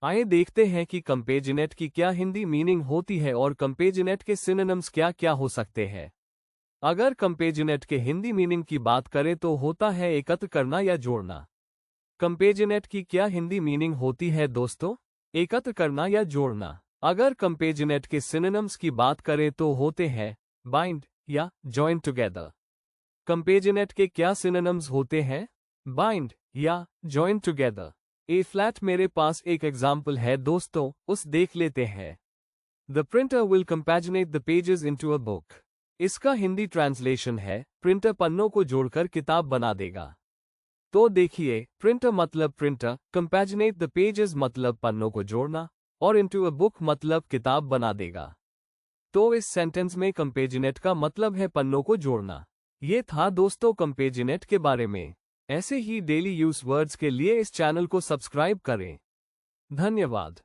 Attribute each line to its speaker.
Speaker 1: आइए देखते हैं कि कंपेजिनेट की क्या हिंदी मीनिंग होती है और कंपेजिनेट के सिनोनिम्स क्या क्या हो सकते हैं। अगर कंपेजिनेट के हिंदी मीनिंग की बात करें तो होता है एकत्र करना या जोड़ना। कंपेजिनेट की क्या हिंदी मीनिंग होती है दोस्तों? एकत्र करना या जोड़ना। अगर कंपेजिनेट के सिनोनिम्स की बात करें तो होते हैं बाइंड या जॉइन टुगेदर। कंपेजिनेट के क्या सिनोनिम्स होते हैं? बाइंड या जॉइन टुगेदर। ए फ्लैट मेरे पास एक एग्जाम्पल है दोस्तों, उस देख लेते हैं। The printer will compaginate the pages into a book. इसका हिंदी ट्रांसलेशन है प्रिंटर पन्नों को जोड़कर किताब बना देगा। तो देखिए, प्रिंटर मतलब प्रिंटर, कंपैजिनेट द पेजेस मतलब पन्नों को जोड़ना, और इनटू अ बुक मतलब किताब बना देगा। तो इस सेंटेंस में कंपेजिनेट का मतलब है पन्नों को जोड़ना। ये था दोस्तों कंपेजिनेट के बारे में। ऐसे ही डेली यूज वर्ड्स के लिए इस चैनल को सब्सक्राइब करें। धन्यवाद।